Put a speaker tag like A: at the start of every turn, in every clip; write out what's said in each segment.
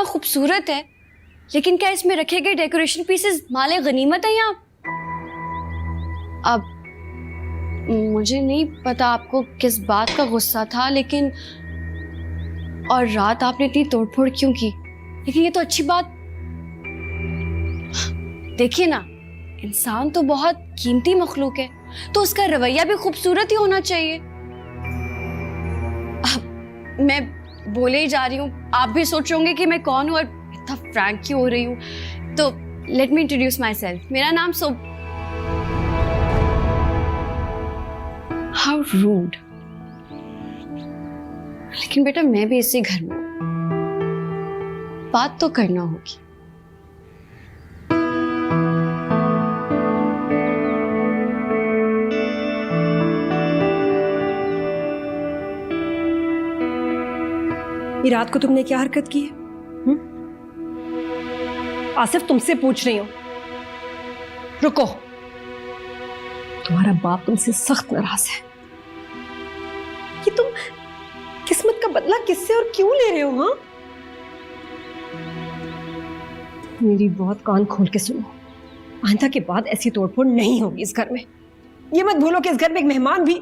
A: इतना खूबसूरत है, लेकिन क्या इसमें रखे गए डेकोरेशन पीसेस माले गनीमत है यहाँ? अब मुझे नहीं पता आपको किस बात का गुस्सा था, लेकिन और रात आपने इतनी तोड़फोड़ क्यों की? लेकिन ये तो अच्छी बात। देखिए ना, इंसान तो बहुत कीमती मखलूक है, तो उसका रवैया भी खूबसूरत ही होना चाहिए। अब मैं बोले ही जा रही हूँ, आप भी सोच रहे होंगे कि मैं कौन हूँ और इतना फ्रैंक क्यों हो रही हूँ। तो let me introduce my self. मेरा नाम हाउ रूड। लेकिन बेटा मैं भी इसी घर में हूँ, बात तो करना होगी।
B: ये रात को तुमने क्या हरकत की है? आसिफ तुमसे पूछ रही हूं। रुको, तुम्हारा बाप तुमसे सख्त नाराज है कि तुम किस्मत का बदला किससे और क्यों ले रहे हो? हाँ, मेरी बहुत कान खोल के सुनो, आंधा के बाद ऐसी तोड़फोड़ नहीं होगी इस घर में। ये मत भूलो कि इस घर में एक मेहमान भी।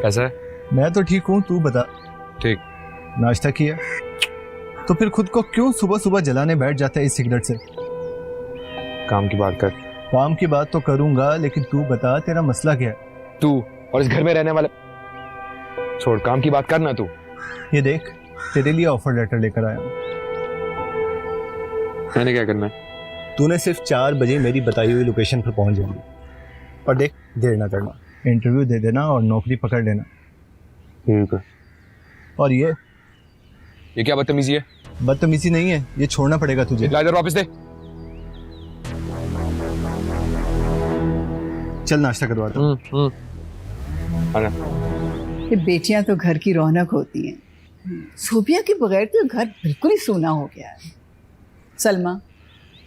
C: कैसा है?
D: मैं तो ठीक हूँ, तू बता।
C: ठीक।
D: नाश्ता किया? तो फिर खुद को क्यों सुबह सुबह जलाने बैठ जाता है इस सिगरेट से?
C: काम की बात कर।
D: काम की बात तो करूंगा, लेकिन तू बता तेरा मसला क्या है?
C: तू और इस घर में रहने वाले छोड़, काम की बात करना। तू
D: ये देख, तेरे लिए ऑफर लेटर लेकर आया हूँ।
C: मैंने क्या करना है?
D: तूने सिर्फ 4 बजे मेरी बताई हुई लोकेशन पर पहुंच जाना, और देख देर ना करना, इंटरव्यू दे देना और नौकरी पकड़ लेना।
C: ठीक है।
D: और ये
C: क्या बदतमीजी है?
D: बदतमीजी नहीं है, ये छोड़ना पड़ेगा तुझे।
C: लाइटर वापस दे।
D: चल नाश्ता करवाता हूं।
E: ये बेटियां तो घर की रौनक होती हैं। सोबिया के बगैर तो घर बिल्कुल ही सूना हो गया है। सलमा,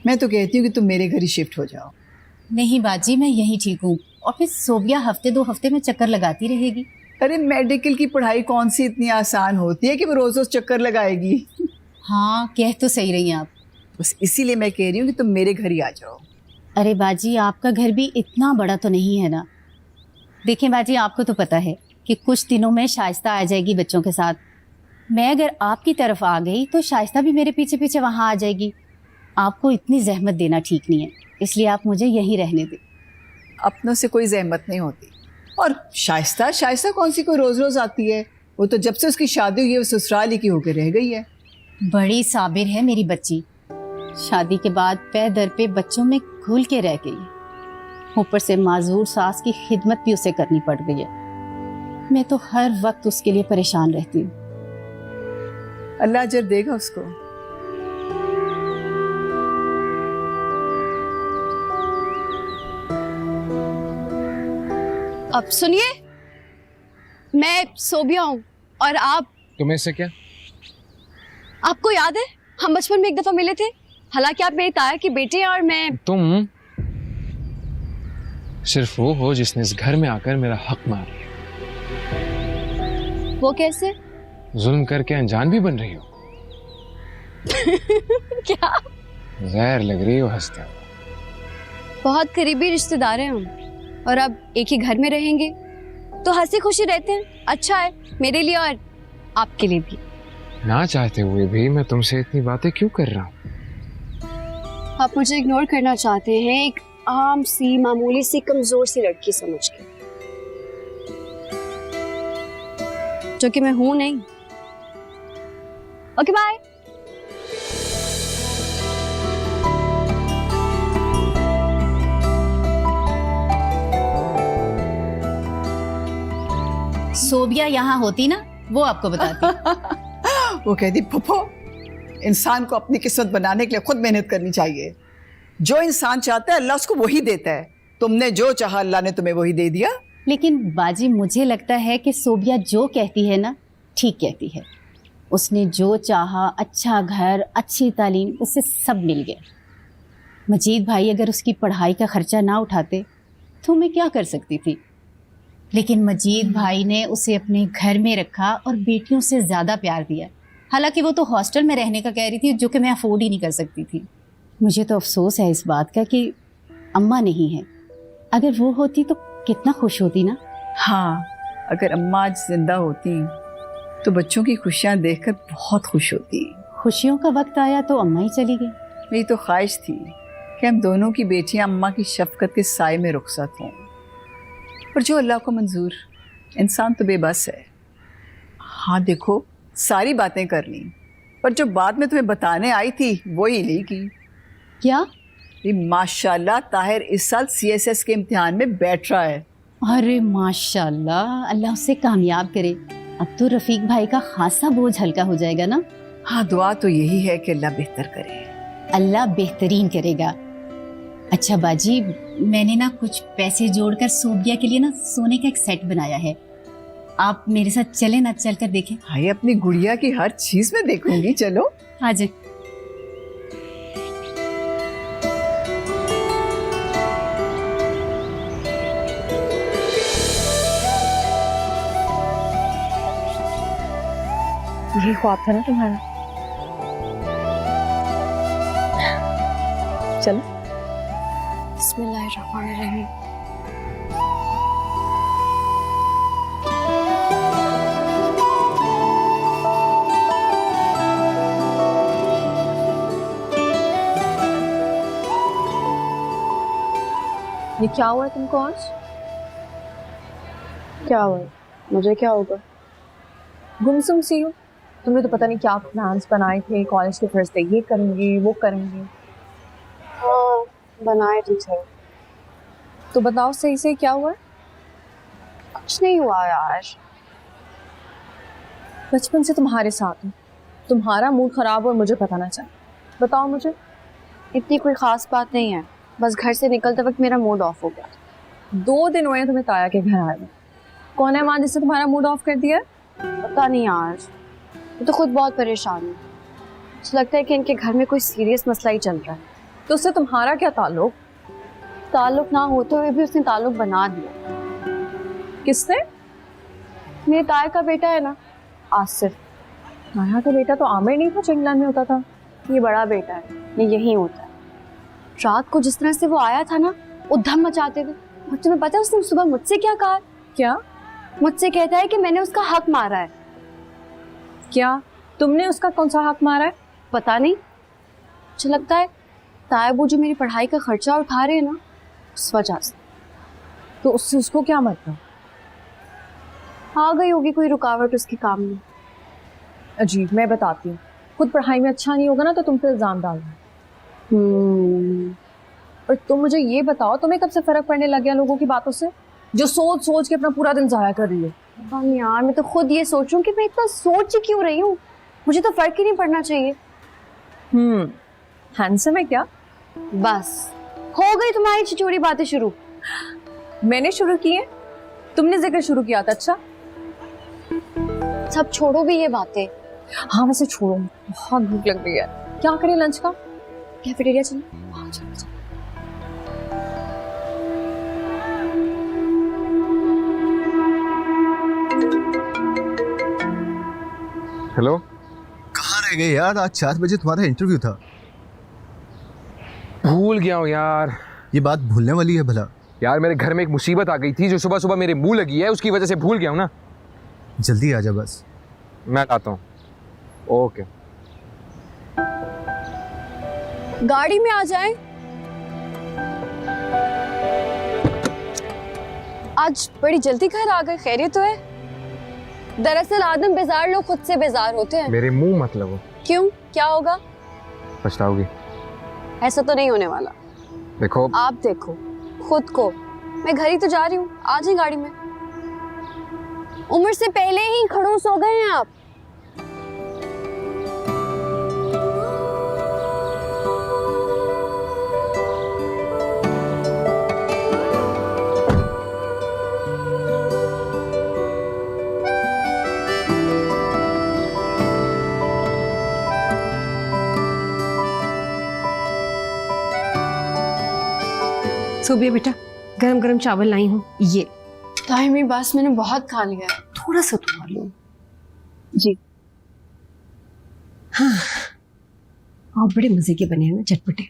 E: मैं तो कहती हूँ कि तुम मेरे घर ही शिफ्ट हो जाओ।
F: नहीं बाजी, मैं यहीं ठीक हूँ, और फिर सोबिया हफ्ते 2 हफ्ते में चक्कर लगाती रहेगी।
E: अरे मेडिकल की पढ़ाई कौन सी इतनी आसान होती है कि वो रोज रोज चक्कर लगाएगी?
F: हाँ, कह तो सही रही हैं आप।
E: बस इसीलिए मैं कह रही हूँ कि तुम मेरे घर ही आ जाओ।
F: अरे बाजी, आपका घर भी इतना बड़ा तो नहीं है ना। देखें बाजी, आपको तो पता है कि कुछ दिनों में शाइस्ता आ जाएगी बच्चों के साथ। मैं अगर आपकी तरफ आ गई तो शाइस्ता भी मेरे पीछे पीछे वहाँ आ जाएगी। आपको इतनी जहमत देना ठीक नहीं है, इसलिए आप मुझे यहीं रहने दें।
E: अपनों से कोई जहमत नहीं होती। और शाइस्ता कौन सी कोई रोज रोज आती है? वो तो जब से उसकी शादी हुई है वो ससुराल ही की होकर रह गई है।
F: बड़ी साबिर है मेरी बच्ची, शादी के बाद पैर दर पे बच्चों में घुल के रह गई है। ऊपर से माजूर सास की खिदमत भी उसे करनी पड़ गई है। मैं तो हर वक्त उसके लिए परेशान रहती हूँ।
E: अल्लाह अजर देगा उसको।
A: अब सुनिए, मैं सोबिया हूँ और आप।
C: तुम्हें इससे क्या?
A: आपको याद है हम बचपन में एक दफा मिले थे? हालांकि आप मेरी ताया की बेटी हैं और मैं।
C: तुम सिर्फ वो हो जिसने इस घर में आकर मेरा हक मार लिया।
A: वो कैसे?
C: जुल्म करके अनजान भी बन रही हो।
A: क्या?
C: जहर लग रही हो हंसते हो।
A: बहुत करीबी रिश्तेदार हैं हम, और अब एक ही घर में रहेंगे तो हंसी खुशी रहते हैं। अच्छा है मेरे लिए और आपके लिए भी।
C: ना चाहते हुए भी मैं तुमसे इतनी बातें क्यों कर रहा हूँ?
A: आप मुझे इग्नोर करना चाहते हैं, एक आम सी मामूली सी कमजोर सी लड़की समझ के, जो कि मैं हूं नहीं। Okay bye.
F: सोबिया यहाँ होती ना वो आपको बताती है।
E: वो कहती फुफो, इंसान को अपनी किस्मत बनाने के लिए खुद मेहनत करनी चाहिए। जो इंसान चाहता है अल्लाह उसको वही देता है। तुमने जो चाहा अल्लाह ने तुम्हें वही दे दिया।
F: लेकिन बाजी मुझे लगता है कि सोबिया जो कहती है ना ठीक कहती है। उसने जो चाहा, अच्छा घर, अच्छी तालीम, उससे सब मिल गया। मजीद भाई अगर उसकी पढ़ाई का खर्चा ना उठाते तो मैं क्या कर सकती थी। लेकिन मजीद भाई ने उसे अपने घर में रखा और बेटियों से ज़्यादा प्यार दिया। हालांकि वो तो हॉस्टल में रहने का कह रही थी, जो कि मैं अफोर्ड ही नहीं कर सकती थी। मुझे तो अफसोस है इस बात का कि अम्मा नहीं है। अगर वो होती तो कितना खुश होती ना।
E: हाँ, अगर अम्मा आज जिंदा होती तो बच्चों की खुशियाँ देखकर बहुत खुश होती।
F: खुशियों का वक्त आया तो अम्मा ही चली गई।
E: मेरी तो ख्वाहिश थी कि हम दोनों की बेटियां अम्मा की शफकत के साए में रुखसत हों, पर जो अल्लाह को मंजूर। इंसान तो बेबस है। हाँ देखो, सारी बातें कर ली, पर जो बात मैं तुम्हें बताने आई थी वो ही नहीं की।
F: क्या?
E: ये माशाल्लाह ताहिर इस साल CSS के इम्तिहान में बैठ रहा है।
F: अरे माशाल्लाह, अल्लाह उसे कामयाब करे। अब तो रफीक भाई का खासा बोझ हल्का हो जाएगा ना।
E: हाँ, दुआ तो यही है कि अल्लाह बेहतर करे।
F: अल्लाह बेहतरीन करेगा। अच्छा बाजी, मैंने ना कुछ पैसे जोड़कर सोबिया के लिए ना सोने का एक सेट बनाया है। आप मेरे साथ चले ना, चल कर देखें।
E: भाई अपनी गुड़िया की हर चीज में देखूंगी, चलो।
F: हाँ जी।
B: यही ख्वाब था ना तुम्हारा? चलो।
A: बिस्मिल्लाहिर्रहमानिर्रहीम।
B: ये क्या हुआ तुमको आज?
A: क्या हुआ? मुझे क्या होगा?
B: गुमसुम सी हो। तुमने तो पता नहीं क्या प्लान्स बनाए थे, कॉलेज के फर्स्ट डे ये करेंगे वो करेंगे।
A: हाँ, बनाए तो थे।
B: तो बताओ सही से क्या हुआ?
A: कुछ नहीं हुआ यार।
B: बचपन से तुम्हारे साथ हूँ, तुम्हारा मूड खराब हो और मुझे पता ना चले। बताओ मुझे।
A: इतनी कोई खास बात नहीं है, बस घर से निकलते वक्त मेरा मूड ऑफ हो गया।
B: 2 दिन हुए हैं तुम्हें ताया के घर आए हुए। कौन है वहाँ जिससे तुम्हारा मूड ऑफ कर दिया?
A: पता नहीं यार, मैं तो खुद बहुत परेशान हूँ। मुझे लगता है कि इनके घर में कोई सीरियस मसला ही चल रहा है।
B: तो उससे तुम्हारा क्या ताल्लुक?
A: ताल्लुक ना होते हुए भी उसने ताल्लुक बना दिया।
B: किसने?
A: मेरे ताया का बेटा है ना, आसिफ।
B: ताया का बेटा तो आमिर नहीं था जो इंग्लैंड में होता था?
A: ये बड़ा बेटा है, ये यहीं होता है। रात को जिस तरह से वो आया था ना, उद्धम मचाते हुए, और तुम्हें पता है उसने सुबह मुझसे क्या कहा?
B: क्या?
A: मुझसे कहता है कि मैंने उसका हक मारा है।
B: क्या तुमने उसका कौन सा हक मारा है?
A: पता नहीं, मुझे लगता है तायाबू जो मेरी पढ़ाई का खर्चा उठा रहे हैं ना, उस वजह से।
B: तो उससे उसको क्या मतलब?
A: आ गई होगी कोई रुकावट उसके काम में।
B: अजीब, मैं बताती हूँ। खुद पढ़ाई में अच्छा नहीं होगा ना तो तुम पे इल्जाम डालना। और तुम मुझे ये बताओ, तुम्हें कब से फर्क पड़ने लग गया लोगों की बातों से, जो सोच सोच के अपना पूरा दिन जाया कर रही है?
A: हम यार, मैं तो खुद ये सोचूं कि मैं इतना सोच ही क्यों रही हूँ। मुझे तो फर्क ही नहीं पड़ना चाहिए।
B: हैंडसम है क्या?
A: बस हो गई तुम्हारी छिचोरी बातें शुरू।
B: मैंने शुरू की है? तुमने जिक्र शुरू किया था। अच्छा
A: सब छोड़ो भी ये बातें।
B: हाँ वैसे छोड़ो, बहुत भूख लग रही है। क्या करें लंच का?
A: कैफेटेरिया चलो। हाँ चलो चलो।
C: हेलो,
D: कहाँ रह गए यार? आज 4 बजे तुम्हारा इंटरव्यू था।
C: भूल गया हूँ यार।
D: ये बात भूलने वाली है भला?
C: यार मेरे घर में एक मुसीबत आ गई थी जो सुबह सुबह मेरे मुंह लगी है, उसकी वजह से भूल गया हूँ ना।
D: जल्दी आ जा बस।
C: मैं आता हूँ। ओके।
A: गाड़ी में आ जाएं। आज बड़ी जल्दी घर आ गए, खैरियत तो है? दरअसल आदम बेजार लोग खुद से बेजार होते हैं।
C: मेरे मुंह मत लगो।
A: क्यों, क्या होगा?
C: पछताओगी।
A: ऐसा तो नहीं होने वाला।
C: देखो
A: आप देखो खुद को। मैं घर ही तो जा रही हूँ, आ जाए गाड़ी में। उम्र से पहले ही खड़ूस हो गए हैं आप।
B: सोबिया बेटा, गरम गरम चावल लाई हूँ, ये
A: तायमी बस मैंने बहुत खा लिया है।
B: थोड़ा सा तो खा लो।
A: जी।
B: हाँ, आप बड़े मजे के बने हैं ना, चटपटे।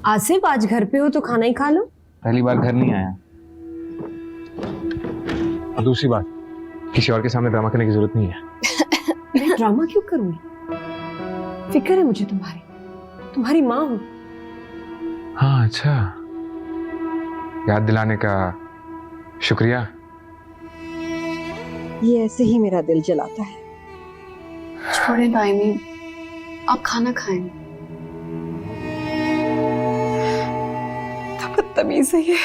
B: आसिफ, आज घर पे हो तो खाना ही खा लो।
C: पहली बार घर नहीं आया, और दूसरी बात, किसी और के सामने ड्रामा करने की जरूरत नहीं है।
B: मैं ड्रामा क्यों करूंगी? फिक्र है मुझे तुम्हारी माँ हूँ।
C: हाँ अच्छा, याद दिलाने का शुक्रिया।
B: ये ऐसे ही मेरा दिल जलाता है।
A: छोड़े तायमी, आप खाना खाएं।
B: बदतमीज है ये,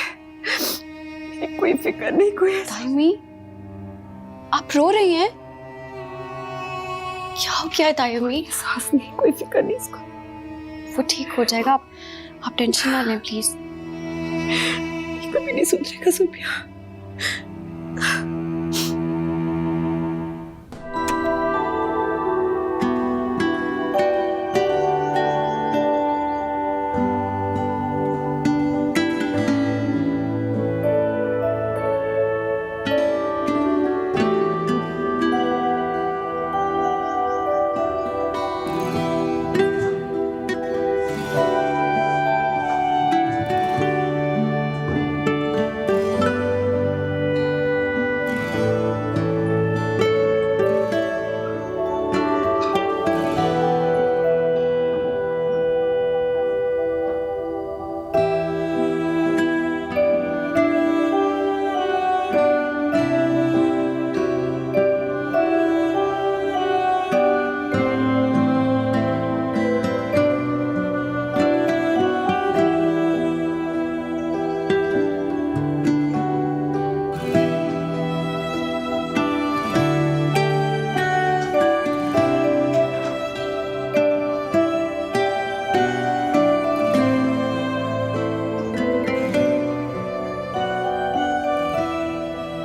B: कोई फिक्र नहीं, कोई
A: तायमी, आप रो रही हैं? क्या हो गया है तायमी?
B: एहसास नहीं, कोई फिक्र नहीं इसको।
A: वो ठीक हो जाएगा, आप टेंशन ना लें प्लीज।
B: ये कभी नहीं सुधरेगा सोबिया।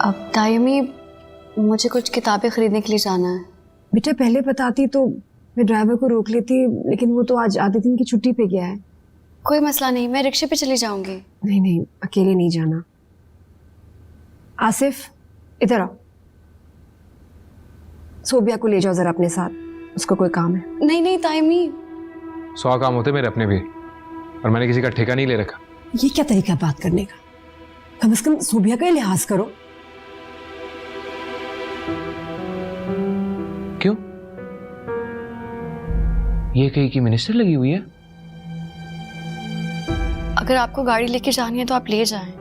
A: अब तायमी, मुझे कुछ किताबें खरीदने के लिए जाना है।
B: बेटा पहले बताती तो मैं ड्राइवर को रोक लेती, लेकिन वो तो आज आधे दिन की छुट्टी पे गया है।
A: कोई मसला नहीं, मैं रिक्शे पे चली जाऊंगी।
B: नहीं नहीं, अकेले नहीं जाना। आसिफ, इधर आओ, सोबिया को ले जाओ जरा अपने साथ, उसको कोई काम है।
A: नहीं नहीं तायमी,
C: 100 काम होते मेरे अपने भी, और मैंने किसी का ठेका नहीं ले रखा।
B: ये क्या तरीका बात करने का? कम से कम सोबिया का ही लिहाज करो।
C: क्यों? ये कहीं की मिनिस्टर लगी हुई है?
A: अगर आपको गाड़ी लेके जानी है तो आप ले जाएं।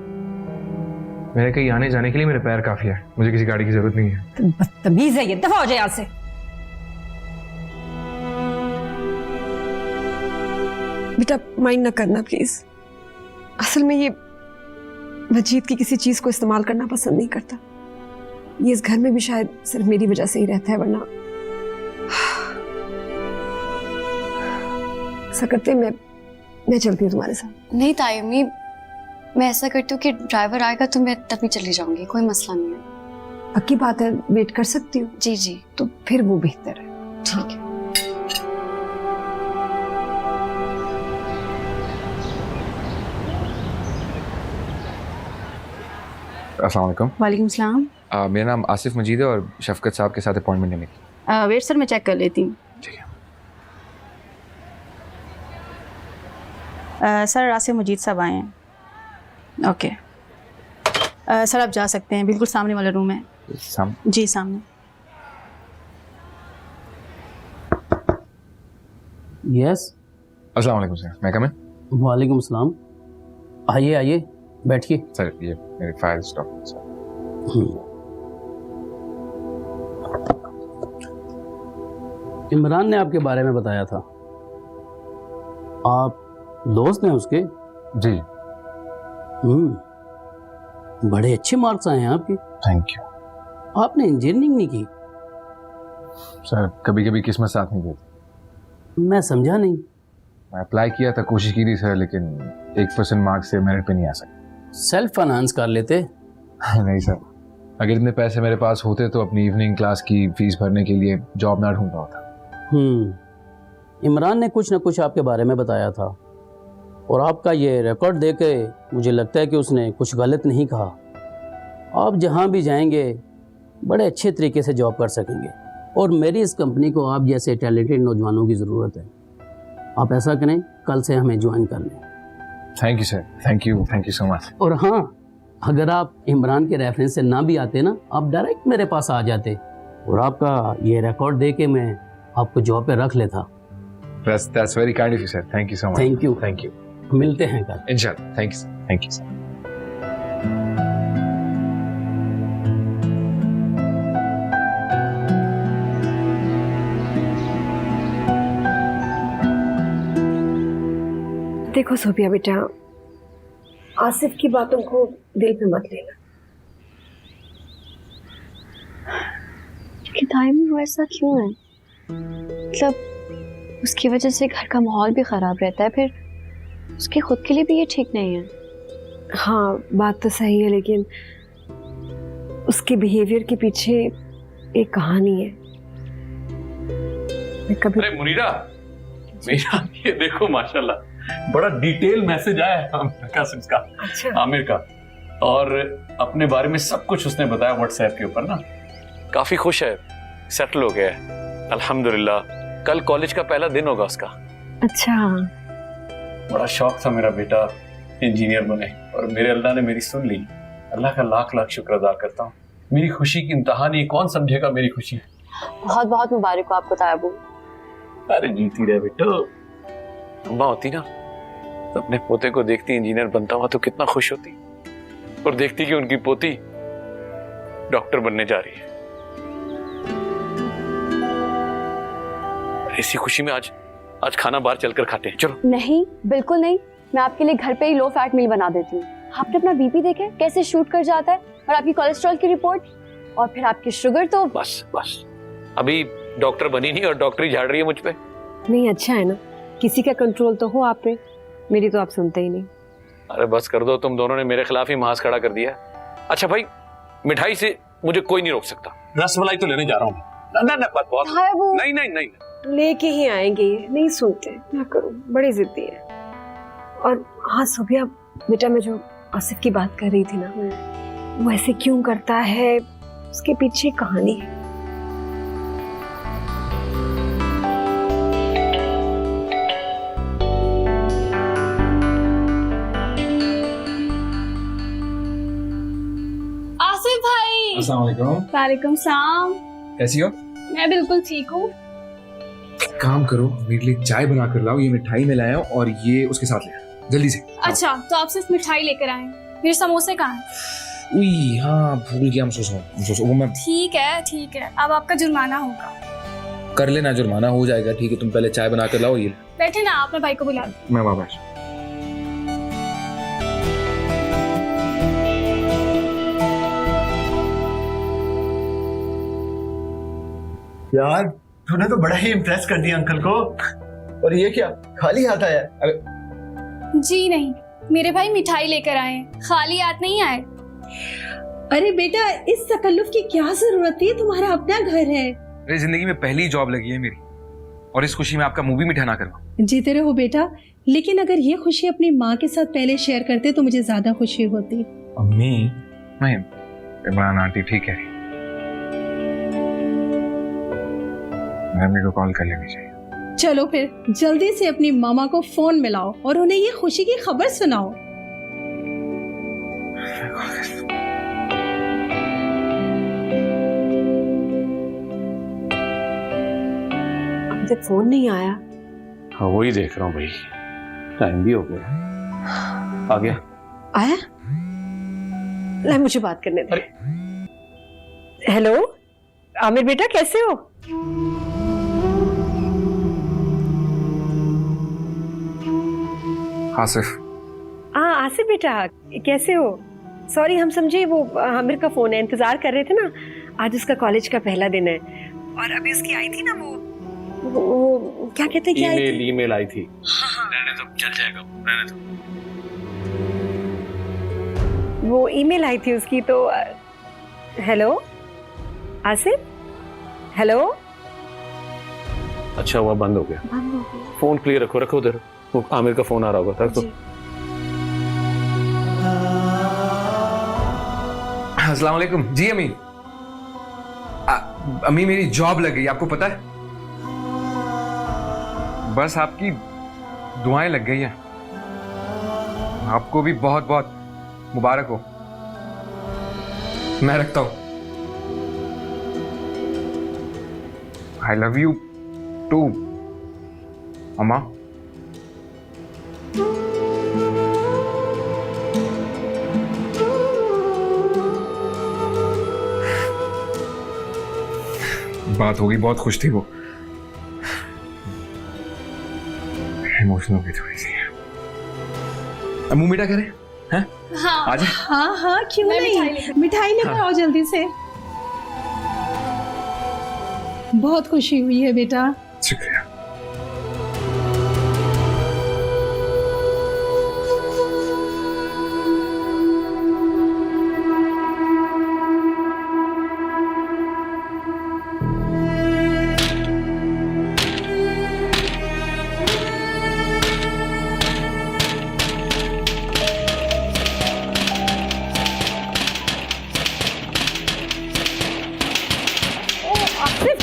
C: मेरे कहीं आने जाने के लिए मेरे पैर काफी है, मुझे किसी गाड़ी की जरूरत नहीं है।
B: बदतमीज है ये, दफा हो जाए यहाँ से। बेटा माइंड ना करना प्लीज, असल में ये मजीद की किसी चीज को इस्तेमाल करना पसंद नहीं करता। ये इस घर में भी शायद सिर्फ मेरी वजह से ही रहता है, वरना ऐसा करते मैं चलती हूँ तुम्हारे साथ।
A: नहीं तायमी, मैं ऐसा करती हूँ कि ड्राइवर आएगा तो मैं तभी चली जाऊंगी, कोई मसला नहीं है।
B: पक्की बात है, वेट कर सकती हूँ?
A: जी जी।
B: तो फिर वो बेहतर है।
A: ठीक है।
C: अस्सलाम वालेकुम।
G: वालेकुम सलाम।
C: मेरा नाम आसिफ मजीद है और शफकत साहब के साथ अपॉइंटमेंट है मेरी।
G: वेट सर, मैं चेक कर लेती हूँ।
C: ठीक है।
G: सर आसिफ मजीद साहब आए हैं। ओके। सर आप जा सकते हैं, बिल्कुल सामने वाला रूम है। जी सामने।
H: यस।
C: अस्सलाम वालेकुम सर, मैं कम इन?
H: वालेकुम सलाम। आइए आइए, बैठिए।
C: सर ये मेरे फाइल स्टॉक सर।
H: इमरान ने आपके बारे में बताया था, आप दोस्त हैं उसके?
C: जी।
H: बड़े अच्छे मार्क्स आए हैं आपके।
C: थैंक यू
H: आपने इंजीनियरिंग नहीं की?
C: सर, कभी कभी किस्मत साथ नहीं देती।
H: मैं समझा नहीं।
C: मैं अप्लाई किया था, कोशिश की थी सर, लेकिन 1% मार्क्स से मेरिट पे नहीं आ सकता।
H: सेल्फ फाइनेंस कर लेते।
C: नहीं सर, अगर इतने पैसे मेरे पास होते तो अपनी इवनिंग क्लास की फीस भरने के लिए जॉब ना ढूंढ रहा होता।
H: इमरान ने कुछ ना कुछ आपके बारे में बताया था, और आपका ये रिकॉर्ड देख के मुझे लगता है कि उसने कुछ गलत नहीं कहा। आप जहाँ भी जाएंगे बड़े अच्छे तरीके से जॉब कर सकेंगे, और मेरी इस कंपनी को आप जैसे टैलेंटेड नौजवानों की ज़रूरत है। आप ऐसा करें, कल से हमें ज्वाइन कर लें।
C: Thank you sir, thank you so much.
H: और हाँ, अगर आप इमरान के रेफरेंस से ना भी आते ना, आप डायरेक्ट मेरे पास आ जाते, और आपका ये रिकॉर्ड दे के मैं आपको जॉब पे रख लेता।
C: That's very kind of you sir, thank you so much।
H: Thank you. मिलते हैं कल
C: इंशाल्लाह। Thank you sir.
B: देखो सोफिया बेटा, आसिफ की बातों को दिल पे मत लेना।
A: लेकिन तायमी वो ऐसा क्यों है? मतलब उसकी वजह से घर का माहौल भी ख़राब रहता है, फिर उसके खुद के लिए भी ये ठीक नहीं है।
B: हाँ, बात तो सही है, लेकिन उसके बिहेवियर के पीछे एक कहानी है। मैं कभी
I: अरे मुनीरा, मेरा ये देखो माशाल्लाह बड़ा डिटेल मैसेज आया है आमिर का।
B: अच्छा।
I: आमिर का, और अपने बारे में सब कुछ उसने बताया व्हाट्सएप के ऊपर ना। काफी खुश है, सेटल हो गया है अल्हम्दुलिल्लाह। कल कॉलेज का पहला दिन होगा उसका।
B: अच्छा।
I: बड़ा शौक था मेरा बेटा इंजीनियर बने, और मेरे अल्लाह ने मेरी सुन ली। अल्लाह का लाख लाख शुक्र अदा करता हूँ। मेरी खुशी की इंतहा नहीं, कौन समझेगा मेरी खुशी।
A: बहुत बहुत मुबारक हो आपको तायबू।
I: अरे जीती रहे बेटो। अम्मा होती ना तो अपने पोते को देखती इंजीनियर बनता हुआ तो कितना खुश होती, और देखती कि उनकी पोती डॉक्टर बनने जा रही है। इसी खुशी में आज खाना बाहर चलकर खाते हैं। चलो।
A: नहीं, बिल्कुल नहीं। मैं आपके लिए घर पे ही लो फैट मील बना देती हूँ। आपने अपना बीपी देखे कैसे शूट कर जाता है, और आपकी कोलेस्ट्रॉल की रिपोर्ट, और फिर आपकी शुगर तो
I: बस अभी डॉक्टर बनी नहीं और डॉक्टरी झाड़ रही है मुझ पे।
B: नहीं, अच्छा है ना, किसी का कंट्रोल तो हो आप पे। मेरी तो आप सुनते ही नहीं।
I: अरे बस कर दो, तुम दोनों ने मेरे खिलाफ ही महास खड़ा कर दिया। अच्छा भाई, मिठाई से मुझे कोई नहीं रोक सकता। रसमलाई तो लेने जा रहा हूँ। ना बहुत नहीं
B: लेके ही आएंगे, ये नहीं सुनते। क्या करूं, बड़ी जिद्दी है। और हाँ सोफिया बेटा, मैं जो आसिफ की बात कर रही थी ना, वो ऐसे क्यों करता है, उसके पीछे कहानी है।
J: आसिफ भाई।
C: अस्सलाम वालेकुम।
J: वालेकुम सलाम।
C: कैसी हो?
J: मैं बिल्कुल ठीक हूँ।
C: काम करो, मेरे लिए चाय बना कर लाओ, ये मिठाई में लाया और ये उसके साथ ले आओ जल्दी से।
J: अच्छा, तो आप सिर्फ मिठाई लेकर आए, मेरे समोसे कहाँ हैं?
C: उई हाँ, भूल गया। वो मैं
J: ठीक है, अब आपका जुर्माना होगा।
C: कर लेना, जुर्माना हो जाएगा। ठीक है, तुम पहले चाय बना कर लाओ। ये
J: बैठे ना, आप, मैं भाई को बुला दूँ।
C: मैं वापस।
D: यार तूने तो बड़ा ही इम्प्रेस कर दिया अंकल को। और ये क्या, खाली हाथ आया?
J: जी नहीं, मेरे भाई मिठाई लेकर आए, खाली हाथ नहीं आए।
G: अरे बेटा, इस तकल्लुफ की क्या जरूरत थी, तुम्हारा अपना घर है।
C: मेरी जिंदगी में पहली जॉब लगी है मेरी, और इस खुशी में आपका मुंह भी मीठा ना करवाऊं।
G: जीते रहो बेटा, लेकिन अगर ये खुशी अपनी माँ के साथ पहले शेयर करते तो मुझे ज्यादा खुशी होती।
C: अम्मी, नहीं, इमरान आंटी ठीक है, मम्मी को कॉल कर लेनी चाहिए।
G: चलो फिर जल्दी से अपनी मामा को फोन मिलाओ और उन्हें ये खुशी की खबर सुनाओ।
B: अभी तक फोन नहीं आया।
I: हाँ, वही देख रहा हूँ भाई, टाइम भी हो गया। आ गया?
B: आया? ले मुझे बात करने दे। हेलो आमिर बेटा, कैसे हो?
C: आसिफ।
B: हाँ, आसिफ बेटा, कैसे हो? सॉरी, हम समझे वो आमिर का फोन है, इंतजार कर रहे थे ना। आज उसका कॉलेज का पहला दिन है और अभी उसकी आई थी ना वो क्या कहते हैं, क्या आई थी?
I: ईमेल आई थी। रहने दो, चल जाएगा, रहने दो।
B: वो ईमेल आई थी उसकी, तो हेलो आसिफ, हेलो।
I: अच्छा हुआ बंद हो गया। फोन क्लियर रखो, रखो उधर, वो आमिर का फोन आ रहा होगा, रख दो।
C: अस्सलाम वालेकुम। जी अम्मी, अम्मी मेरी जॉब लग गई, आपको पता है? बस आपकी दुआएं लग गई हैं। आपको भी बहुत बहुत मुबारक हो। मैं रखता हूं। आई लव यू टू अम्मा। बात होगी, बहुत खुश थी वो। इमोशनल भी थोड़ी सी। अम्मू मीठा करे हैं?
J: हाँ
C: आजा।
G: हाँ हाँ, क्यों नहीं, मिठाई लेकर आओ जल्दी से। बहुत खुशी हुई है बेटा।
C: शुक्रिया।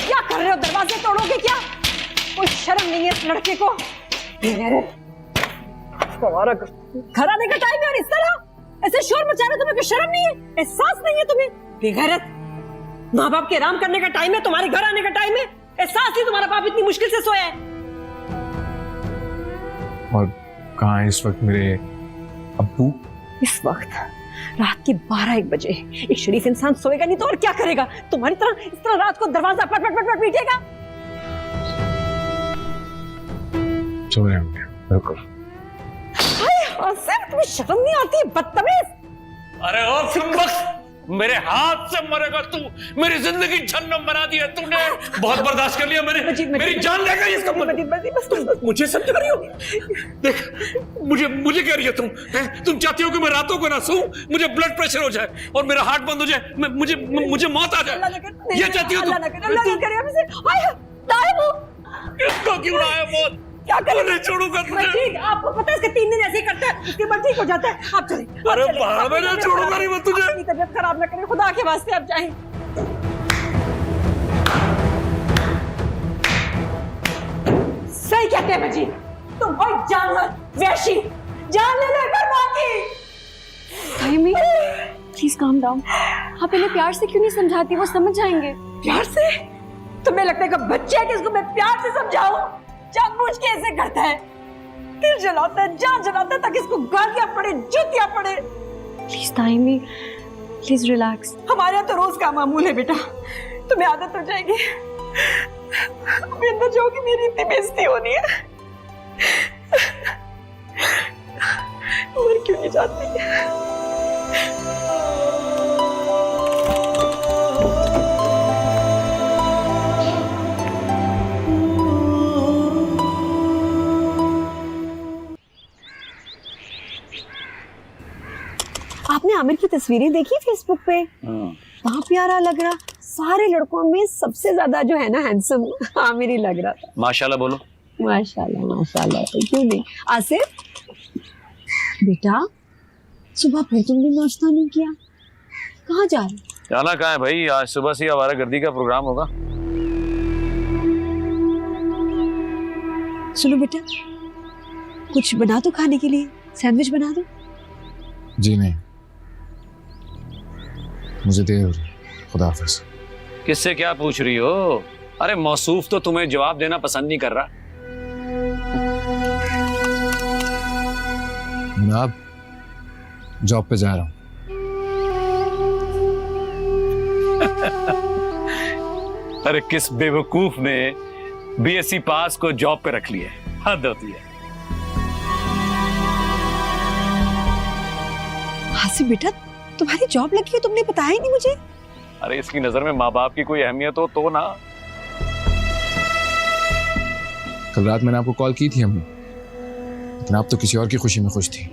B: क्या कर रहे हो? दरवाजे तोड़ोगे क्या? कोई शर्म नहीं है इस लड़के को? तुम्हारा घर आने का टाइम है और इस तरह ऐसे शोर मचा रहे हो, तुम्हें कोई शर्म नहीं है? एहसास नहीं है तुम्हें? बेगैरत! माँ बाप के आराम करने का टाइम है, तुम्हारे घर आने का टाइम है। एहसास नहीं तुम्हारा बाप इतनी मुश्किल से सोया है।
C: और कहाँ है इस वक्त मेरे अब्बू?
B: इस वक्त रात के 12-1 बजे एक शरीफ इंसान सोएगा नहीं तो और क्या करेगा? तुम्हारी तरह इस तरह रात को दरवाजा पट पट पट पट पीटेगा?
C: सो रहे होंगे, बिल्कुल।
B: आसिफ, तुम्हें शर्म नहीं आती? बदतमीज!
I: अरे ओ फिल्मबख्श, मेरे हाथ से मरेगा तू। मेरी जिंदगी जहन्नम बना दी है तूने। बहुत बर्दाश्त कर लिया मैंने। मेरी जान ले गई इसका मतलब। मुझे समझा रही हो? देख, मुझे कह रही हो तुम? तुम चाहती हो कि मैं रातों को ना सोऊं, मुझे ब्लड प्रेशर हो जाए और मेरा हार्ट बंद हो जाए, मुझे मौत आ जाए? ये चाहती हो तुम? इसको क्यों ना आया मौत?
B: क्या करें?
I: छोड़ूंगा तुझे।
B: ठीक, आपको पता है इसके 3 दिन ऐसे ही करता है, उसके बाद ठीक हो जाता है। आप चलिए।
I: अरे बाबा, मैं नहीं छोड़ूंगा नहीं मैं तुझे।
B: अपनी तबीयत खराब ना करें, खुदा के वास्ते आप जाएं। सही कहते हैं मजीद, तुम कोई जानवर, वैशी, जान ले लेकर बाकी।
A: ताइमी, प्लीज काम डाउन। आप इन्हें प्यार से क्यों नहीं समझाती? वो समझ जाएंगे।
B: प्यार से? तुम्हें लगता है कि बच्चे है कि इसको मैं प्यार से समझाऊं? जानबूझ के ऐसे करता है, दिल जलाता है, जान जलाता है ताकि इसको गालियां पड़े, जूतियां पड़े।
A: प्लीज ताइमी, प्लीज रिलैक्स।
B: हमारे यहाँ तो रोज का मामूल है बेटा, तुम्हें आदत हो जाएगी। अभी अंदर जाओगी, मेरी इतनी बेइज्जती होनी है। मर क्यों नहीं जाती? आपने आमिर की तस्वीरें देखी फेसबुक पे? कहाँ प्यारा लग रहा। सारे लड़कों में सबसे ज्यादा जो है ना हैंडसम आमिर ही लग रहा था।
I: माशाल्लाह बोलो।
B: माशाल्लाह माशाल्लाह, क्यों नहीं। आसिफ बेटा, सुबह फिर तुमने नाश्ता नहीं किया, कहाँ जा रहे?
I: जाना कहाँ है भाई, आज सुबह से आवारागर्दी का प्रोग्राम होगा।
B: सुनो बेटा, कुछ बना दो खाने के लिए, सैंडविच बना दो।
C: जी नहीं, मुझे देर हो रही। खुदा हाफिज।
I: किससे क्या पूछ रही हो? अरे मौसूफ तो तुम्हें जवाब देना पसंद नहीं कर रहा।
C: जनाब, जॉब पे जा रहा हूँ।
I: अरे किस बेवकूफ ने बीएससी पास को जॉब पे रख लिया है, हद होती है।
B: आसिफ बेटा, तुम्हारी जॉब लगी है, तुमने बताया ही नहीं मुझे।
I: अरे इसकी नजर में माँ बाप की कोई अहमियत हो तो ना।
C: कल रात मैंने आपको कॉल की थी अम्मी, लेकिन आप तो किसी और की खुशी में खुश थी।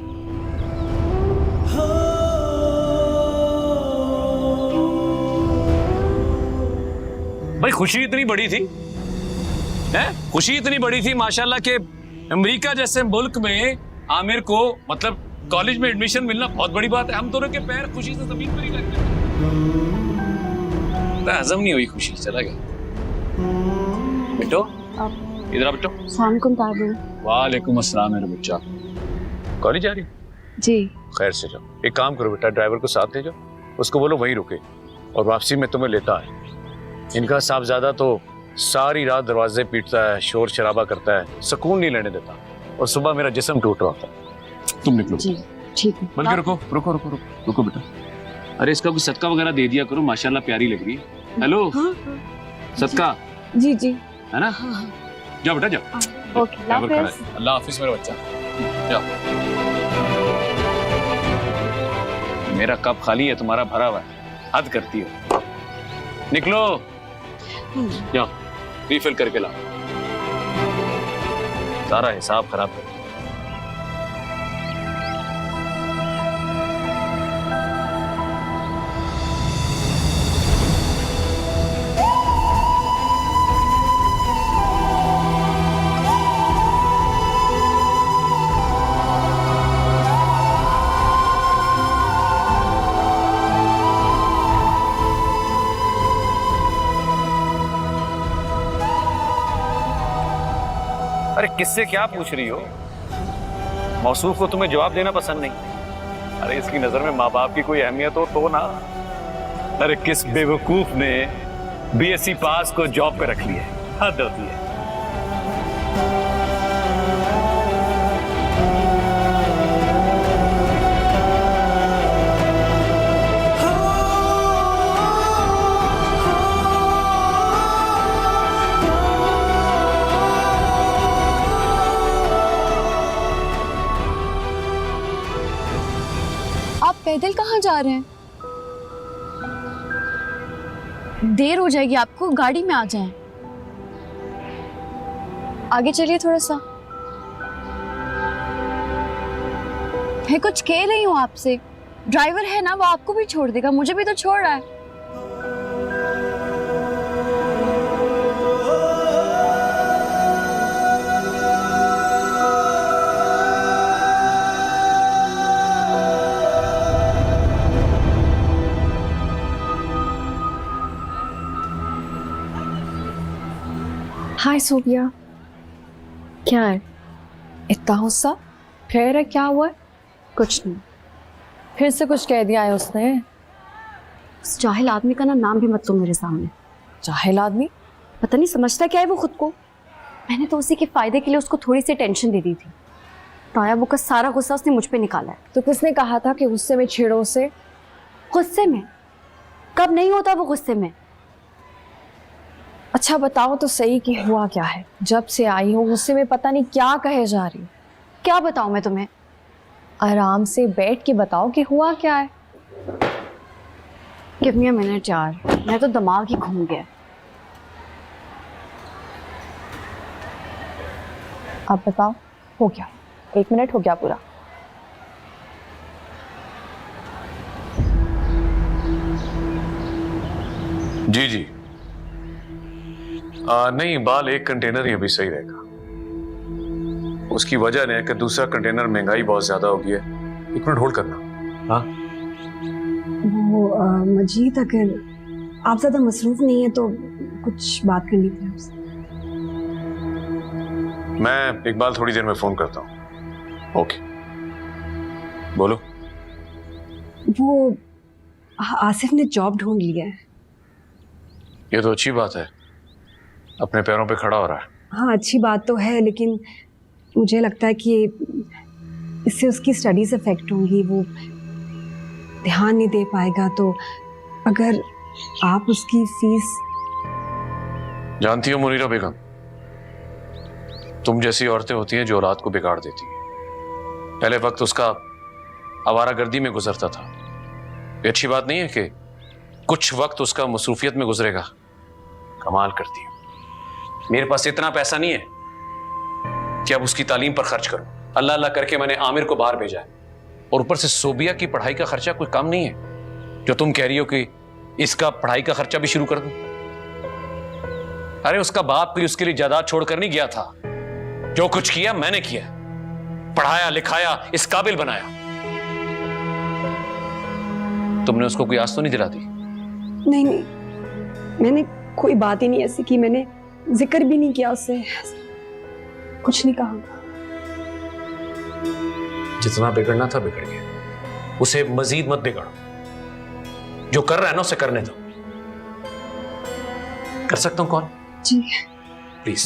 I: भाई खुशी इतनी बड़ी थी, हैं? खुशी इतनी बड़ी थी माशाल्लाह के अमेरिका जैसे मुल्क में आमिर को मतलब कॉलेज में एडमिशन मिलना बहुत बड़ी बात है। हम दोनों के पैर खुशी से जमीन पर ही लगते थे। हजम नहीं हुई खुशी, चला गया। बेटो इधर आ बेटो। वालेकुम अस्सलाम मेरे बच्चा। कॉलेज जा रही?
B: जी।
I: खैर से जाओ। एक काम करो बेटा, ड्राइवर को साथ ले जाओ, उसको बोलो वहीं रुके और वापसी में तुम्हें लेता है। इनका साहबजादा तो सारी रात दरवाजे पीटता है, शोर शराबा करता है, सुकून नहीं लेने देता और सुबह मेरा जिस्म टूट रहा होता है। तुम निकलो।
B: जी ठीक है।
I: बल्कि रुको रुको रुको रुको रुको बेटा। अरे इसका कुछ सदका वगैरह दे दिया करो, माशाल्लाह प्यारी लग रही है। हेलो सदका।
B: जी जी
I: है ना? जाओ बेटा जाओ।
B: ओके,
I: अल्लाह हाफिज मेरा बच्चा। जाओ। मेरा कप खाली है, तुम्हारा भरा हुआ है, हद करती हो। निकलो जाओ, रिफिल करके लाओ, सारा हिसाब खराब कर। अरे किससे क्या पूछ रही हो? मौसूफ को तुम्हें जवाब देना पसंद नहीं? अरे इसकी नजर में माँ बाप की कोई अहमियत हो तो ना। अरे किस बेवकूफ ने बीएससी पास को जॉब पे रख लिया है, हद होती है।
A: पैदल कहाँ जा रहे हैं? देर हो जाएगी आपको, गाड़ी में आ जाएं। आगे चलिए थोड़ा सा। मैं कुछ कह रही हूँ आपसे, ड्राइवर है ना, वो आपको भी छोड़ देगा, मुझे भी तो छोड़ रहा है।
B: हाय सोफिया, क्या है इतना गुस्सा? खैर है, क्या हुआ है?
A: कुछ नहीं।
B: फिर से कुछ कह दिया है उसने?
A: उस जाहिल आदमी का नाम भी मत लो मेरे सामने।
B: जाहिल आदमी?
A: पता नहीं समझता क्या है वो खुद को। मैंने तो उसी के फायदे के लिए उसको थोड़ी सी टेंशन दे दी थी, ताया वो का सारा गुस्सा उसने मुझ पे निकाला है।
B: तो किसने कहा था कि गुस्से में छेड़ो उसे?
A: गुस्से में? कब नहीं होता वो गुस्से में।
B: अच्छा बताओ तो सही कि हुआ क्या है? जब से आई हो गुस्से में पता नहीं क्या कहे जा रही हो।
A: क्या बताऊं मैं तुम्हें?
B: आराम से बैठ के बताओ कि हुआ क्या है।
A: गिव मी अ मिनट यार, मैं तो दिमाग ही घूम गया।
B: अब बताओ हो गया? 1 मिनट हो गया पूरा।
I: जी जी। नहीं, बाल एक कंटेनर ही अभी सही रहेगा। उसकी वजह है कि दूसरा कंटेनर महंगाई बहुत ज्यादा हो गई है। 1 मिनट होल्ड करना। हाँ
B: वो मजीद, अगर आप ज्यादा मसरूफ नहीं है तो कुछ बात करनी थी आपसे।
I: मैं इकबाल थोड़ी देर में फोन करता हूँ। ओके बोलो।
B: वो आसिफ ने जॉब ढूंढ लिया है।
I: ये तो अच्छी बात है, अपने पैरों पे खड़ा हो रहा है।
B: हाँ अच्छी बात तो है, लेकिन मुझे लगता है कि इससे उसकी स्टडीज अफेक्ट होंगी, वो ध्यान नहीं दे पाएगा। तो अगर आप उसकी फीस।
I: जानती हो मुनीरा बेगम, तुम जैसी औरतें होती हैं जो औलाद को बिगाड़ देती हैं। पहले वक्त उसका आवारागर्दी में गुजरता था। ये अच्छी बात नहीं है कि कुछ वक्त उसका मसरूफियत में गुजरेगा। कमाल करती है। मेरे पास इतना पैसा नहीं है कि अब उसकी तालीम पर खर्च करूं। अल्लाह अल्लाह करके मैंने आमिर को बाहर भेजा है, और ऊपर से सोबिया की पढ़ाई का खर्चा कोई कम नहीं है जो तुम कह रही हो कि इसका पढ़ाई का खर्चा भी शुरू कर दूं। अरे उसका बाप कोई उसके लिए जायदाद छोड़कर नहीं गया था। जो कुछ किया मैंने किया, पढ़ाया लिखाया, इस काबिल बनाया। तुमने उसको कोई आस तो नहीं दिलाती?
B: नहीं नहीं, मैंने कोई बात ही नहीं ऐसी की, मैंने जिक्र भी नहीं किया उससे, कुछ नहीं कहा।
I: जितना बिगड़ना था बिगड़ गया, उसे मजीद मत बिगाड़ो। जो कर रहा है ना उसे करने दो। कर सकता हूं कॉल?
B: Ji
I: please.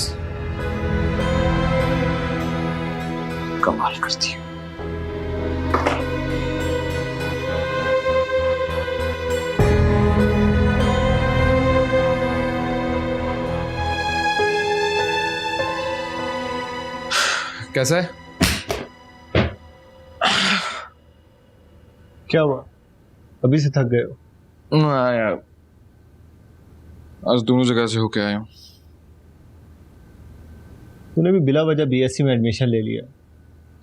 I: कमाल करती हूँ।
C: कैसा है?
D: क्या हुआ, अभी से थक गए हो?
C: यार आज दोनों जगह से होके आया हूँ।
D: तूने भी बिला वजह बीएससी में एडमिशन ले लिया।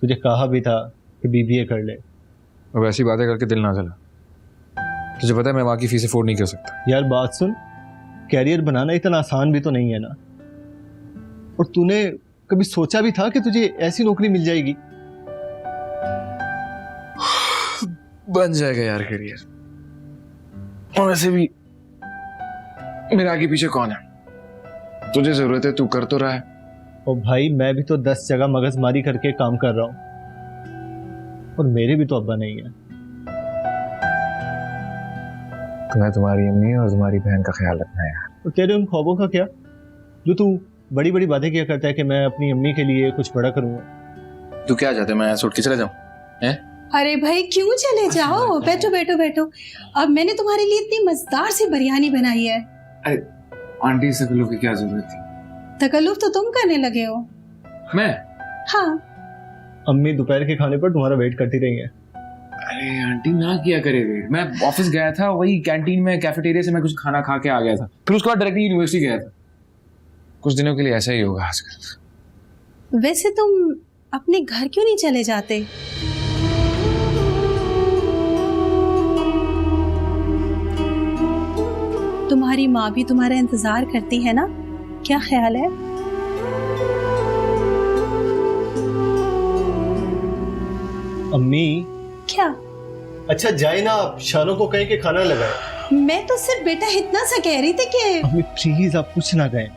D: तुझे कहा भी था कि बीबीए कर ले।
C: अब ऐसी बातें करके दिल ना जला। तुझे पता है मैं वहाँ की फीस अफोर्ड नहीं कर सकता।
D: यार बात सुन, कैरियर बनाना इतना आसान भी तो नहीं है ना। और तूने कभी सोचा भी था कि तुझे ऐसी नौकरी मिल जाएगी?
C: बन जाएगा यार करियर। और वैसे भी मेरे आगे पीछे कौन है? तुझे जरूरत है, तू कर तो रहा है।
D: और भाई मैं भी तो 10 जगह मगजमारी करके काम कर रहा हूँ, और मेरे भी तो अब्बा नहीं है।
C: तुम्हें तुम्हारी अम्मी और तुम्हारी बहन का ख्याल रखना है यार।
D: और तेरे उन ख्वाबों का क्या, जो तू बड़ी बड़ी बातें किया करता है कि मैं अपनी अम्मी के लिए कुछ बड़ा करूँगा?
C: तू क्या चाहते, मैं उठ के चले जाऊँ? हैं?
G: अरे भाई क्यों चले जाओ, बैठो बैठो बैठो। अब मैंने तुम्हारे लिए इतनी मजेदार सी बिरयानी बनाई है।
C: अरे आंटी से की क्या जरूरत थी?
G: तकल्लुफ तो तुम करने लगे हो।
C: मैं?
G: हाँ।
D: अम्मी दोपहर के खाने पर तुम्हारा वेट करती रही है।
C: अरे आंटी ना किया करे वेट। मैं ऑफिस गया था, वही कैंटीन में कैफेटेरिया से मैं कुछ खाना खा के आ गया था, फिर उसके बाद डायरेक्टली यूनिवर्सिटी गया था। कुछ दिनों के लिए ऐसा ही होगा आजकल।
G: वैसे तुम अपने घर क्यों नहीं चले जाते? तुम्हारी माँ भी तुम्हारा इंतजार करती है ना, क्या ख्याल है?
D: अम्मी
G: क्या?
D: अच्छा जाए ना, आप शानों को कहें कि खाना लगाए।
G: मैं तो सिर्फ बेटा इतना सा कह रही थी कि
D: अम्मी प्लीज आप कुछ ना कहें,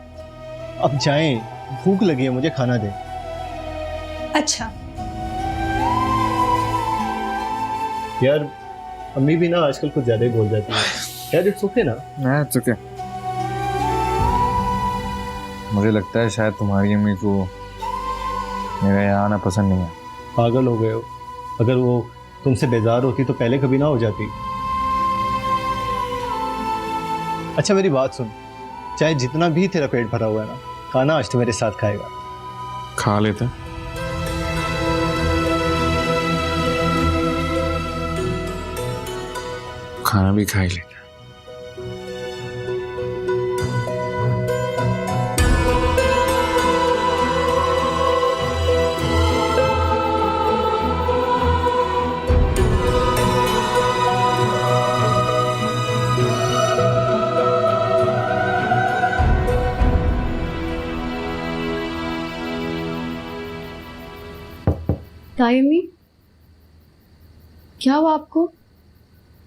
D: अब जाएं, भूख लगी है मुझे, खाना दें।
G: अच्छा।
D: यार अम्मी भी ना आजकल कुछ ज्यादा ही बोल जाती है। यार इट्स ओके ना?
C: मैं ओके। मुझे लगता है शायद तुम्हारी अम्मी को मेरे यहाँ आना पसंद नहीं है।
D: पागल हो गए हो, अगर वो तुमसे बेजार होती तो पहले कभी ना हो जाती। अच्छा मेरी बात सुन, चाहे जितना भी तेरा पेट भरा हुआ है ना, खाना आज तो मेरे साथ खाएगा।
C: खा लेते। खाना भी खा ही लेते।
A: तायमी, क्या हुआ आपको?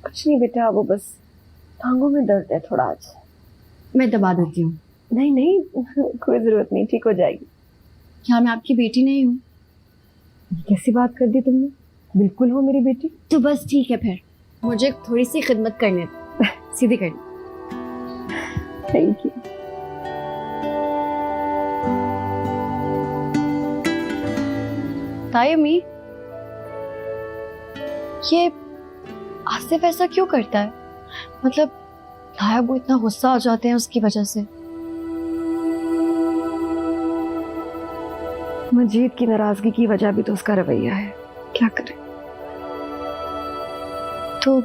B: कुछ नहीं बेटा, वो बस टांगों में दर्द है थोड़ा आज।
A: मैं दबा देती हूँ।
B: नहीं नहीं कोई जरूरत नहीं, ठीक हो जाएगी।
A: क्या मैं आपकी बेटी नहीं हूँ?
B: कैसी बात कर दी तुमने, बिल्कुल हो मेरी बेटी।
A: तो बस ठीक है, फिर मुझे थोड़ी सी खिदमत करने दो। सीधी करनी।
B: Thank you.
A: तायमी, ये आसिफ ऐसा क्यों करता है? मतलब ताया वो इतना गुस्सा हो जाते हैं उसकी वजह से।
B: मजीद की नाराजगी की वजह भी तो उसका रवैया है, क्या करें।
A: तो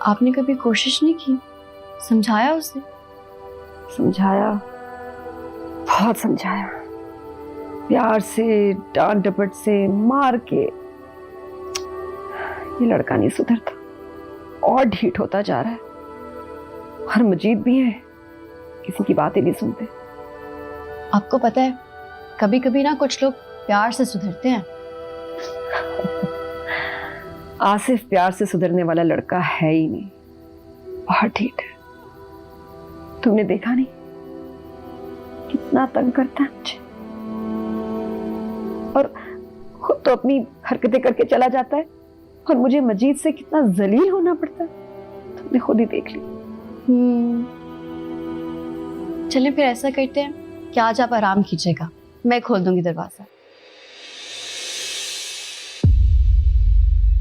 A: आपने कभी कोशिश नहीं की, समझाया उसे?
B: समझाया, बहुत समझाया, प्यार से, डांट डपट से, मार के। ये लड़का नहीं सुधरता और ढीठ होता जा रहा है। और मजीद भी है, किसी की बात ही नहीं सुनते।
A: आपको पता है, कभी कभी ना कुछ लोग प्यार से सुधरते हैं।
B: आसिफ प्यार से सुधरने वाला लड़का है ही नहीं, बहुत ढीठ है। तुमने देखा नहीं कितना तंग करता है मुझे, और खुद तो अपनी हरकतें करके चला जाता है, और मुझे मजीद से कितना जलील होना पड़ता है। तुमने खुद ही देख लिया।
A: चलें फिर ऐसा करते हैं कि आज आप आराम कीजिएगा, मैं खोल दूंगी दरवाजा।